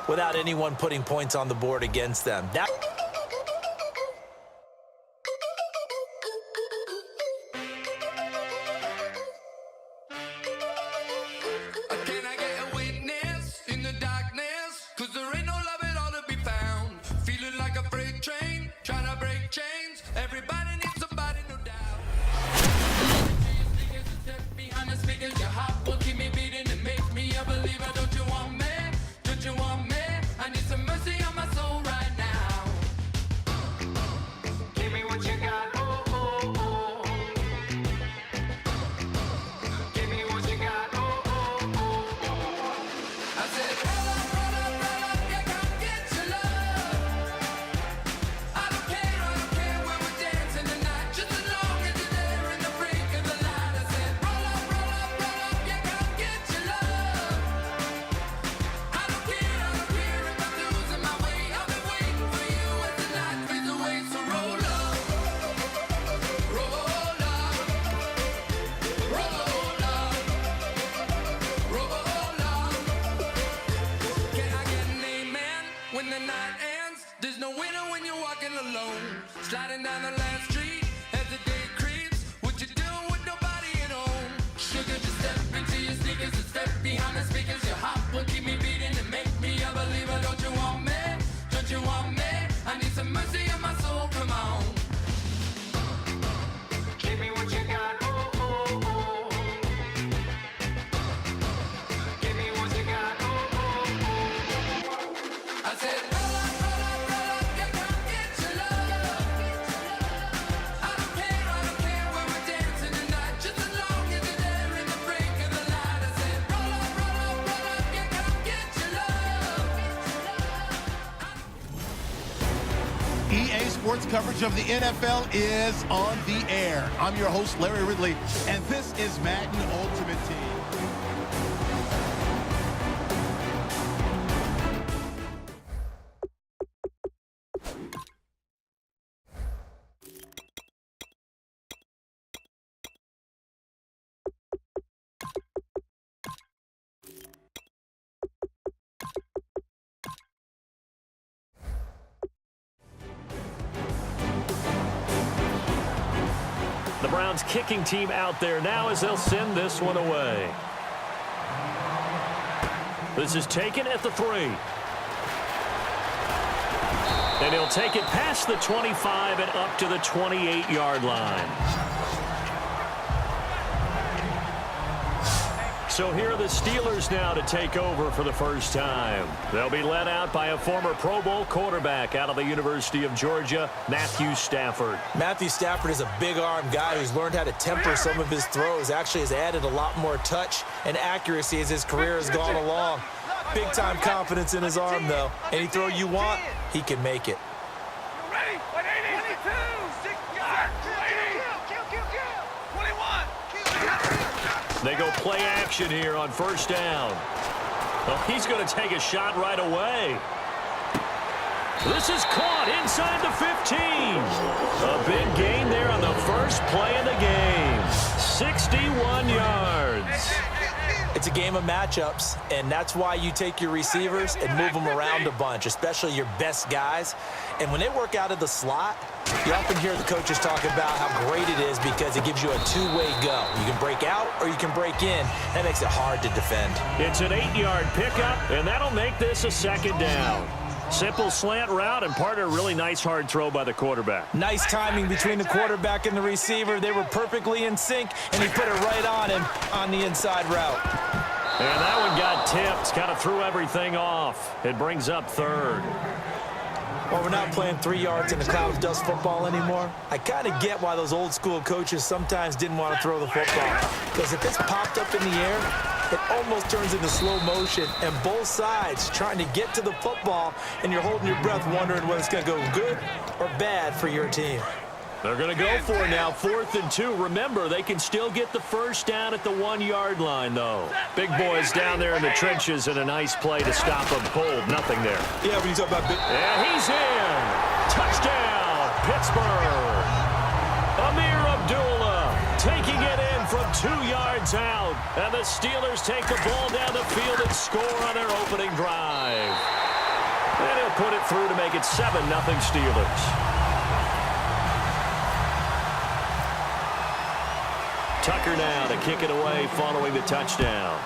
without anyone putting points on the board against them. Sliding down the last street as the day creeps. What you doing with nobody at home? Sugar, just step into your sneakers and step behind the speakers. Your heart will keep me beating and make me a believer. Don't you want me? Don't you want me? I need some mercy on my soul. Come on. Give me what you got. Oh, oh, oh. Give me what you got. Oh, oh, oh. I said, roll up, roll up, roll up. Yeah, come get your love. I don't care when we're dancing tonight. Just as long as you're there in the break of the light. I said, roll up, roll up, roll up. Yeah, come get your love. EA Sports coverage of the NFL is on the air. I'm your host, Larry Ridley, and this is Madden Ultimate Team. The Browns kicking team out there now as they'll send this one away. This is taken at the 3. And he'll take it past the 25 and up to the 28-yard line. So here are the Steelers now to take over for the first time. They'll be led out by a former Pro Bowl quarterback out of the University of Georgia, Matthew Stafford. Matthew Stafford is a big-arm guy who's learned how to temper some of his throws. Actually has added a lot more touch and accuracy as his career has gone along. Big-time confidence in his arm, though. Any throw you want, he can make it. Ready? 182! 6 yards! 21! They go play action here on first down. Well, he's going to take a shot right away. This is caught inside the 15. A big gain there on the first play of the game. 61 yards. It's a game of matchups, and that's why you take your receivers and move them around a bunch, especially your best guys. And when they work out of the slot, you often hear the coaches talk about how great it is because it gives you a two-way go. You can break out or you can break in. That makes it hard to defend. It's an 8-yard pickup, and that'll make this a second down. Simple slant route, and part of a really nice hard throw by the quarterback. Nice timing between the quarterback and the receiver. They were perfectly in sync, and he put it right on him on the inside route. And that one got tipped, kind of threw everything off. It brings up third. Well, we're not playing 3 yards in the cloud of dust football anymore. I kind of get why those old school coaches sometimes didn't want to throw the football. Because if it's popped up in the air, it almost turns into slow motion, and both sides trying to get to the football, and you're holding your breath wondering whether it's going to go good or bad for your team. They're going to go for it now, 4th and 2. Remember, they can still get the first down at the 1-yard line, though. Big boys down there in the trenches, and a nice play to stop them cold. Nothing there. Yeah, when you talk about big... And he's in. Touchdown, Pittsburgh. Amir Abdullah taking it in from 2 yards out. And the Steelers take the ball down the field and score on their opening drive. put it through to make it 7-0 Steelers. Tucker now to kick it away following the touchdown.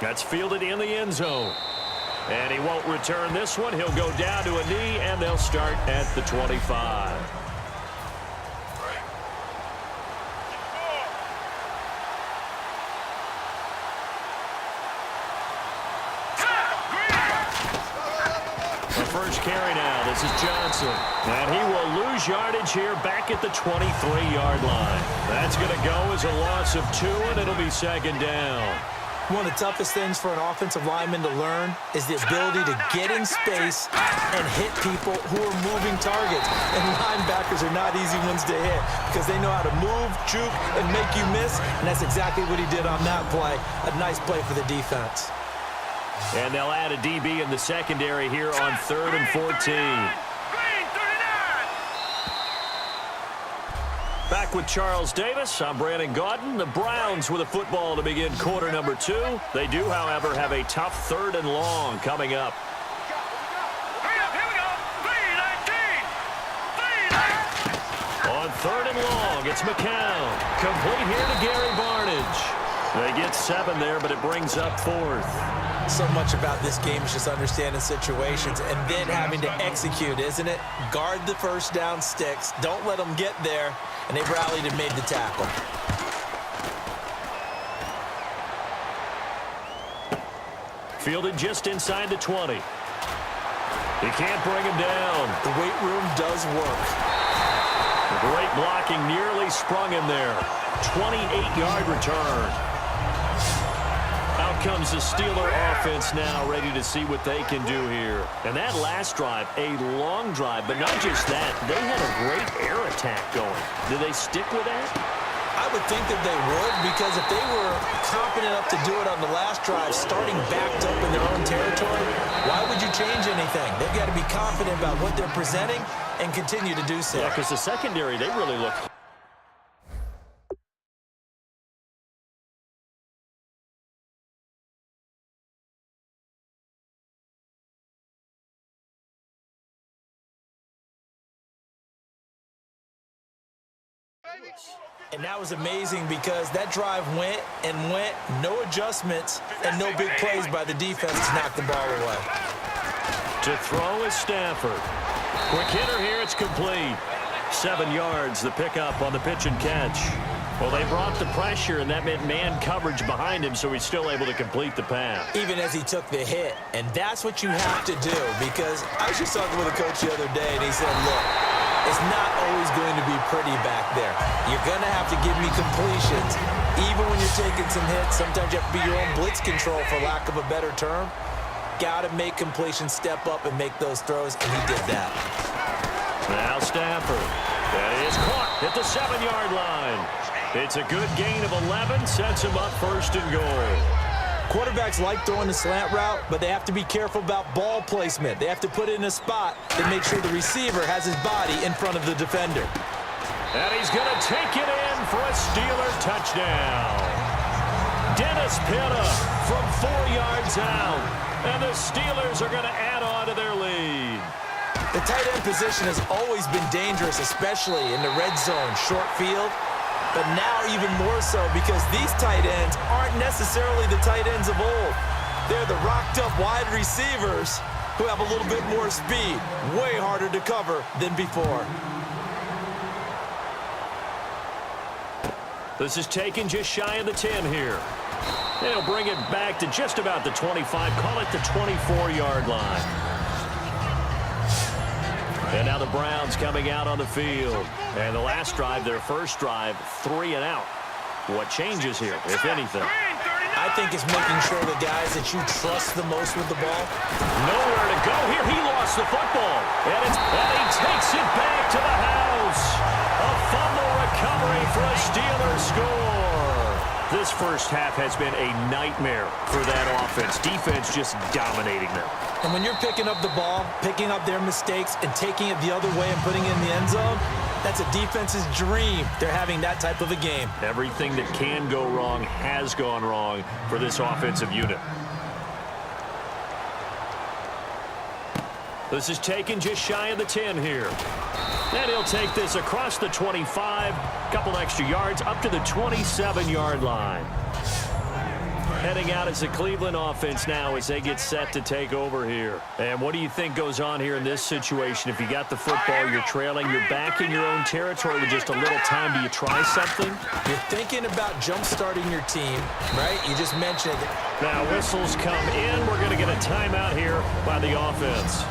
That's fielded in the end zone. And he won't return this one. He'll go down to a knee, and they'll start at the 25. The first carry now. This is Johnson. And he will lose yardage here back at the 23-yard line. That's going to go as a loss of 2, and it'll be second down. One of the toughest things for an offensive lineman to learn is the ability to get in space and hit people who are moving targets. And linebackers are not easy ones to hit because they know how to move, juke, and make you miss. And that's exactly what he did on that play. A nice play for the defense. And they'll add a DB in the secondary here on 3rd and 14. Back with Charles Davis, I'm Brandon Gaudin. The Browns with a football to begin quarter number 2. They do, however, have a tough 3rd and long coming up. On 3rd and long, it's McCown. Complete here to Gary Barnidge. They get 7 there, but it brings up 4th. So much about this game is just understanding situations and then having to execute, isn't it? Guard the first down sticks. Don't let them get there. And they rallied and made the tackle. Fielded just inside the 20. He can't bring him down. The weight room does work. Great blocking, nearly sprung him there. 28-yard return. Out comes the Steeler offense now, ready to see what they can do here. And that last drive, a long drive, but not just that. They had a great air attack going. Do they stick with that? I would think that they would, because if they were confident enough to do it on the last drive, starting backed up in their own territory, why would you change anything? They've got to be confident about what they're presenting and continue to do so. Yeah, because the secondary, they really look... And that was amazing because that drive went, no adjustments, and no big plays by the defense to knock the ball away. To throw is Stafford. Quick hitter here, it's complete. 7 yards, the pickup on the pitch and catch. Well, they brought the pressure, and that meant man coverage behind him, so he's still able to complete the pass. Even as he took the hit. And that's what you have to do, because I was just talking with a coach the other day, and he said, look, it's not always going to be pretty back there. You're going to have to give me completions. Even when you're taking some hits, sometimes you have to be your own blitz control, for lack of a better term. Got to make completions, step up, and make those throws, and he did that. Now Stafford. That is caught at the 7-yard line. It's a good gain of 11, sets him up 1st and goal. Quarterbacks like throwing the slant route, but they have to be careful about ball placement. They have to put it in a spot to make sure the receiver has his body in front of the defender. And he's going to take it in for a Steeler touchdown. Dennis Pitta from 4 yards out. And the Steelers are going to add on to their lead. The tight end position has always been dangerous, especially in the red zone, short field. But now even more so, because these tight ends aren't necessarily the tight ends of old. They're the rocked-up wide receivers who have a little bit more speed. Way harder to cover than before. This is taken just shy of the 10 here. They'll bring it back to just about the 25. Call it the 24-yard line. And now the Browns coming out on the field. And the last drive, their first drive, 3 and out. What changes here, if anything? I think it's making sure the guys that you trust the most with the ball. Nowhere to go here. He lost the football. And he takes it back to the house. A fumble recovery for a Steelers score. This first half has been a nightmare for that offense. Defense just dominating them. And when you're picking up the ball, picking up their mistakes, and taking it the other way and putting it in the end zone, that's a defense's dream. They're having that type of a game. Everything that can go wrong has gone wrong for this offensive unit. This is taken just shy of the 10 here. And he'll take this across the 25, couple extra yards up to the 27-yard line. Heading out as the Cleveland offense now as they get set to take over here. And what do you think goes on here in this situation? If you got the football, you're trailing, you're back in your own territory with just a little time. Do you try something? You're thinking about jump-starting your team, right? You just mentioned it. Now whistles come in. We're going to get a timeout here by the offense.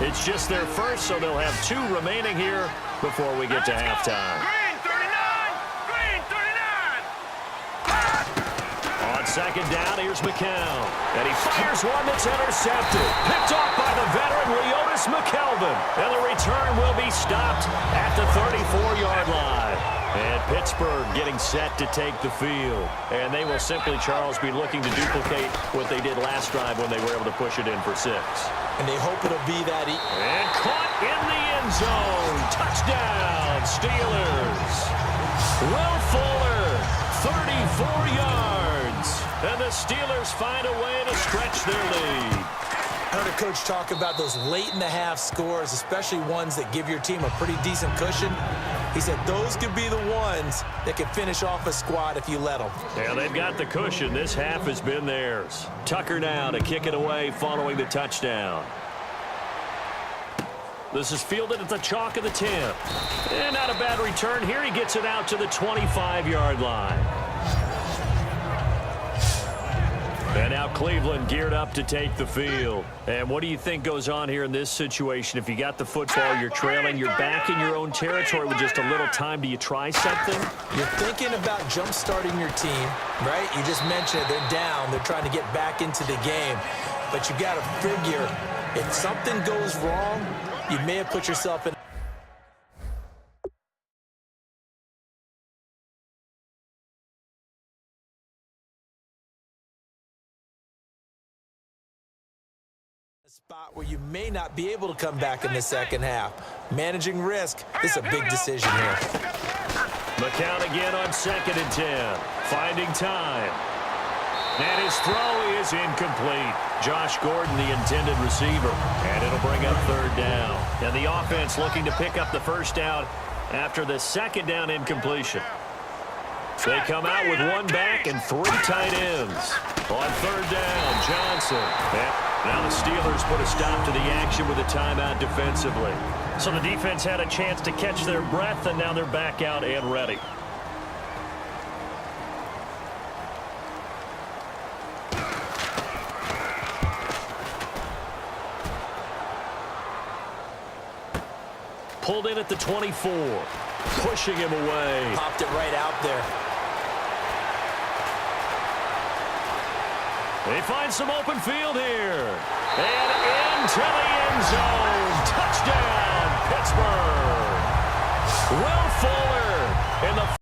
It's just their first, so they'll have 2 remaining here before we get to halftime. Green 39! Green 39! On second down, here's McCown. And he fires one that's intercepted. Picked off by the veteran Leotis McKelvin. And the return will be stopped at the 34-yard line. And Pittsburgh getting set to take the field. And they will simply, Charles, be looking to duplicate what they did last drive when they were able to push it in for 6. And they hope it'll be that And caught in the end zone. Touchdown, Steelers. Will Fuller, 34 yards. And the Steelers find a way to stretch their lead. I heard a coach talk about those late-in-the-half scores, especially ones that give your team a pretty decent cushion. He said those could be the ones that could finish off a squad if you let them. Yeah, they've got the cushion. This half has been theirs. Tucker now to kick it away following the touchdown. This is fielded at the chalk of the 10. And not a bad return here. He gets it out to the 25-yard line. And now Cleveland geared up to take the field. And what do you think goes on here in this situation? If you got the football, you're trailing, you're back in your own territory with just a little time. Do you try something? You're thinking about jump-starting your team, right? You just mentioned it. They're down. They're trying to get back into the game. But you got to figure, if something goes wrong, you may have put yourself in a spot where you may not be able to come back in the second half. Managing risk is a big decision here. McCown again on 2nd and 10. Finding time. And his throw is incomplete. Josh Gordon, the intended receiver. And it'll bring up 3rd down. And the offense looking to pick up the 1st down after the 2nd down incompletion. They come out with 1 back and 3 tight ends. On 3rd down, Johnson. And now the Steelers put a stop to the action with a timeout defensively. So the defense had a chance to catch their breath, and now they're back out and ready. Pulled in at the 24. Pushing him away. Popped it right out there. They find some open field here. And into the end zone. Touchdown, Pittsburgh. Will Fuller in the